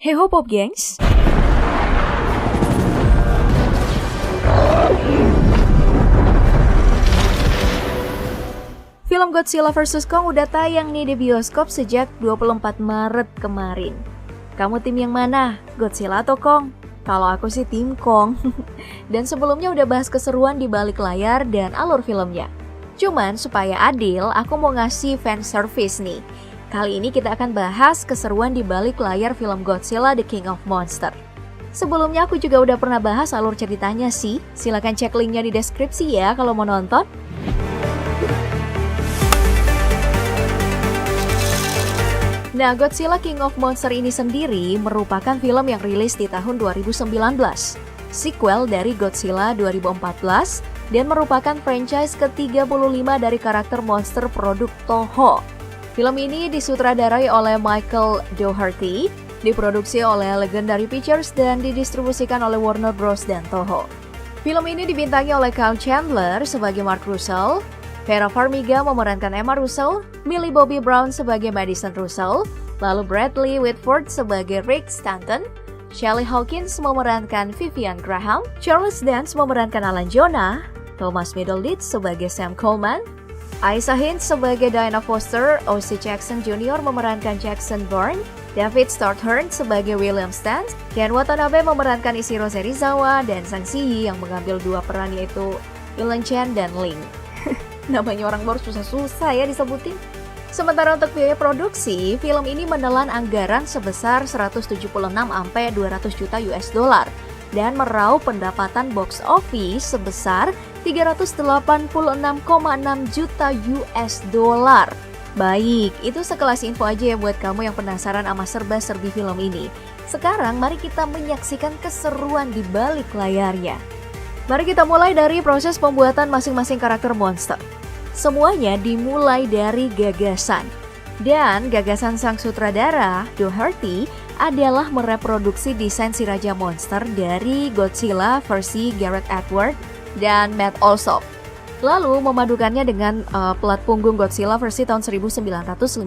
Hey ho Pop Gengs! Film Godzilla vs Kong udah tayang nih di bioskop sejak 24 Maret kemarin. Kamu tim yang mana? Godzilla atau Kong? Kalau aku sih tim Kong. Dan sebelumnya udah bahas keseruan di balik layar dan alur filmnya. Cuman supaya adil, aku mau ngasih fan service nih. Kali ini kita akan bahas keseruan di balik layar film Godzilla The King of Monsters. Sebelumnya aku juga udah pernah bahas alur ceritanya sih. Silahkan cek linknya di deskripsi ya kalau mau nonton. Nah, Godzilla King of Monsters ini sendiri merupakan film yang rilis di tahun 2019. Sequel dari Godzilla 2014 dan merupakan franchise ke-35 dari karakter monster produk Toho. Film ini disutradarai oleh Michael Dougherty, diproduksi oleh Legendary Pictures dan didistribusikan oleh Warner Bros. Dan Toho. Film ini dibintangi oleh Kyle Chandler sebagai Mark Russell, Vera Farmiga memerankan Emma Russell, Millie Bobby Brown sebagai Madison Russell, lalu Bradley Whitford sebagai Rick Stanton, Shelley Hawkins memerankan Vivian Graham, Charles Dance memerankan Alan Jonah, Thomas Middleditch sebagai Sam Coleman, Aisha Hinds sebagai Diana Foster, O.C. Jackson Jr. memerankan Jackson Bourne, David Strathairn sebagai William Stantz, Ken Watanabe memerankan Ishiro Serizawa, dan Sang Si yang mengambil dua peran yaitu Ilan Chen dan Ling. Namanya orang baru susah-susah ya disebutin. Sementara untuk biaya produksi, film ini menelan anggaran sebesar 176 sampai 200 juta US dollar dan meraup pendapatan box office sebesar 386,6 juta US dollar. Baik, itu sekelas info aja ya buat kamu yang penasaran sama serba-serbi film ini. Sekarang mari kita menyaksikan keseruan di balik layarnya. Mari kita mulai dari proses pembuatan masing-masing karakter monster. Semuanya dimulai dari gagasan. Dan gagasan sang sutradara, Dougherty, adalah mereproduksi desain si Raja Monster dari Godzilla versi Gareth Edwards dan Matt Alsop. Lalu memadukannya dengan pelat punggung Godzilla versi tahun 1954.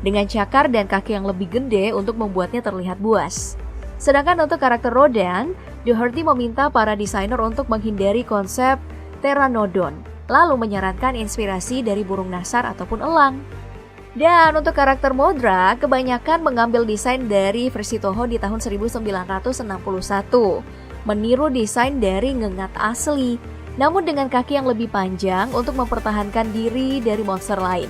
Dengan cakar dan kaki yang lebih gede untuk membuatnya terlihat buas. Sedangkan untuk karakter Rodan, Dougherty meminta para desainer untuk menghindari konsep Pteranodon, lalu menyarankan inspirasi dari burung nasar ataupun elang. Dan untuk karakter Mothra, kebanyakan mengambil desain dari versi Toho di tahun 1961, meniru desain dari ngengat asli, namun dengan kaki yang lebih panjang untuk mempertahankan diri dari monster lain.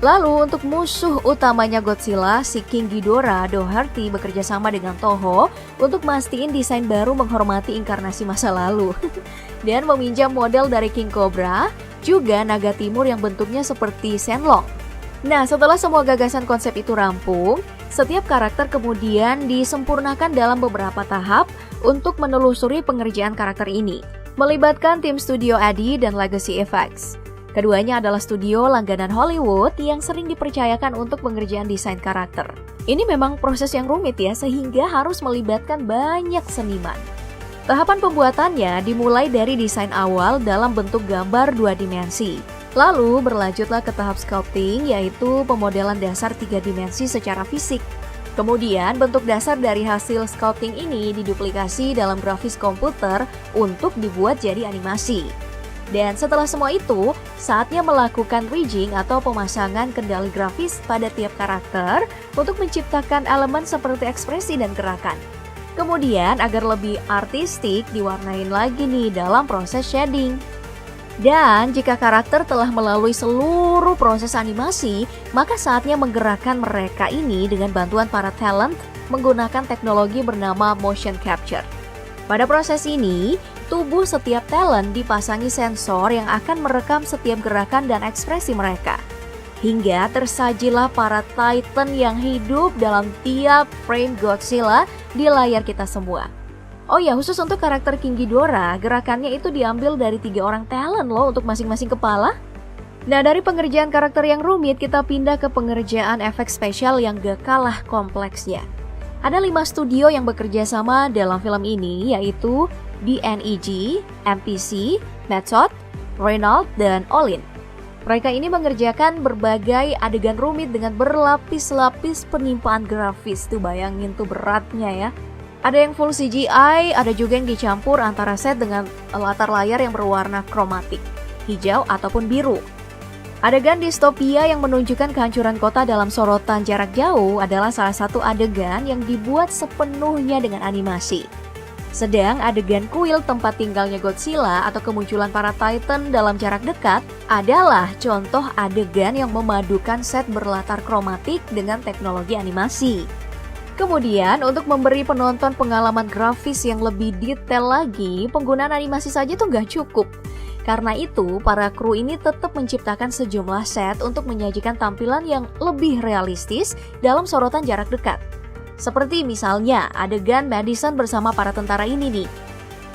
Lalu untuk musuh utamanya Godzilla, si King Ghidorah, Dougherty bekerja sama dengan Toho untuk mastiin desain baru menghormati inkarnasi masa lalu. Dan meminjam model dari King Cobra, juga naga timur yang bentuknya seperti Shenlong. Nah, setelah semua gagasan konsep itu rampung, setiap karakter kemudian disempurnakan dalam beberapa tahap untuk menelusuri pengerjaan karakter ini, melibatkan tim studio Addy dan Legacy Effects. Keduanya adalah studio langganan Hollywood yang sering dipercayakan untuk pengerjaan desain karakter. Ini memang proses yang rumit ya, sehingga harus melibatkan banyak seniman. Tahapan pembuatannya dimulai dari desain awal dalam bentuk gambar 2 dimensi. Lalu berlanjutlah ke tahap sculpting, yaitu pemodelan dasar 3 dimensi secara fisik. Kemudian bentuk dasar dari hasil sculpting ini diduplikasi dalam grafis komputer untuk dibuat jadi animasi. Dan setelah semua itu, saatnya melakukan rigging atau pemasangan kendali grafis pada tiap karakter untuk menciptakan elemen seperti ekspresi dan gerakan. Kemudian agar lebih artistik diwarnain lagi nih dalam proses shading. Dan jika karakter telah melalui seluruh proses animasi, maka saatnya menggerakkan mereka ini dengan bantuan para talent menggunakan teknologi bernama motion capture. Pada proses ini, tubuh setiap talent dipasangi sensor yang akan merekam setiap gerakan dan ekspresi mereka. Hingga tersajilah para Titan yang hidup dalam tiap frame Godzilla di layar kita semua. Oh ya, khusus untuk karakter King Ghidorah, gerakannya itu diambil dari 3 orang talent loh untuk masing-masing kepala. Nah, dari pengerjaan karakter yang rumit, kita pindah ke pengerjaan efek spesial yang gak kalah kompleksnya. Ada 5 studio yang bekerja sama dalam film ini, yaitu DNEG, MPC, Method, Reynolds, dan Olin. Mereka ini mengerjakan berbagai adegan rumit dengan berlapis-lapis penimpaan grafis. Tuh bayangin tuh beratnya ya. Ada yang full CGI, ada juga yang dicampur antara set dengan latar layar yang berwarna kromatik, hijau ataupun biru. Adegan distopia yang menunjukkan kehancuran kota dalam sorotan jarak jauh adalah salah satu adegan yang dibuat sepenuhnya dengan animasi. Sedang adegan kuil tempat tinggalnya Godzilla atau kemunculan para Titan dalam jarak dekat adalah contoh adegan yang memadukan set berlatar kromatik dengan teknologi animasi. Kemudian untuk memberi penonton pengalaman grafis yang lebih detail lagi, penggunaan animasi saja tuh nggak cukup. Karena itu, para kru ini tetap menciptakan sejumlah set untuk menyajikan tampilan yang lebih realistis dalam sorotan jarak dekat. Seperti misalnya adegan Madison bersama para tentara ini nih.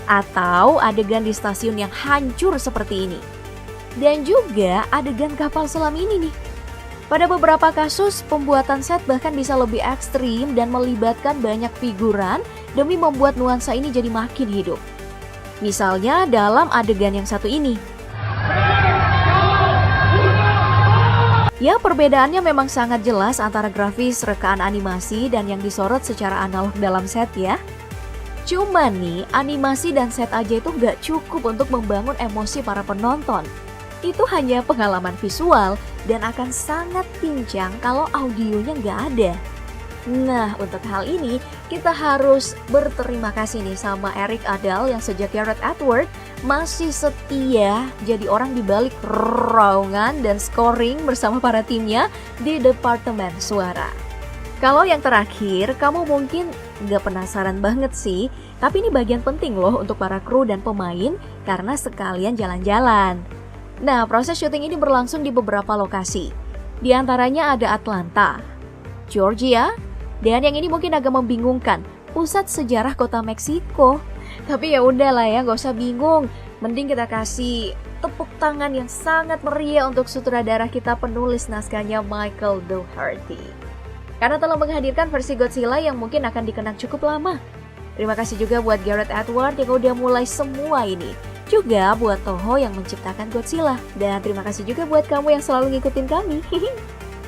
Atau adegan di stasiun yang hancur seperti ini. Dan juga adegan kapal selam ini nih. Pada beberapa kasus, pembuatan set bahkan bisa lebih ekstrim dan melibatkan banyak figuran demi membuat nuansa ini jadi makin hidup. Misalnya dalam adegan yang satu ini. Ya, perbedaannya memang sangat jelas antara grafis rekaan animasi dan yang disorot secara analog dalam set ya. Cuma nih, animasi dan set aja itu nggak cukup untuk membangun emosi para penonton. Itu hanya pengalaman visual dan akan sangat pincang kalau audionya nggak ada. Nah, untuk hal ini kita harus berterima kasih nih sama Eric Idle yang sejak Gareth Edwards masih setia jadi orang di balik raungan dan scoring bersama para timnya di Departemen Suara. Kalau yang terakhir, kamu mungkin nggak penasaran banget sih, tapi ini bagian penting loh untuk para kru dan pemain karena sekalian jalan-jalan. Nah, proses syuting ini berlangsung di beberapa lokasi. Di antaranya ada Atlanta, Georgia, dan yang ini mungkin agak membingungkan, pusat sejarah kota Meksiko. Tapi ya udahlah ya, gak usah bingung. Mending kita kasih tepuk tangan yang sangat meriah untuk sutradara kita penulis naskahnya Michael Dougherty. Karena telah menghadirkan versi Godzilla yang mungkin akan dikenang cukup lama. Terima kasih juga buat Gareth Edwards yang udah mulai semua ini. Juga buat Toho yang menciptakan Godzilla. Dan terima kasih juga buat kamu yang selalu ngikutin kami.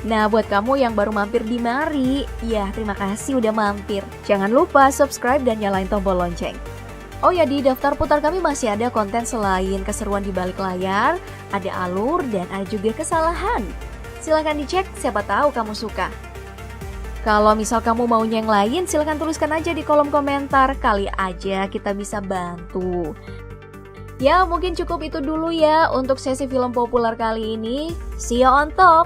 Nah, buat kamu yang baru mampir di Mari, ya terima kasih udah mampir. Jangan lupa subscribe dan nyalain tombol lonceng. Oh ya, di daftar putar kami masih ada konten selain keseruan di balik layar, ada alur dan ada juga kesalahan. Silahkan dicek, siapa tahu kamu suka. Kalau misal kamu maunya yang lain, silahkan tuliskan aja di kolom komentar, kali aja kita bisa bantu. Ya, mungkin cukup itu dulu ya untuk sesi film populer kali ini. See you on top!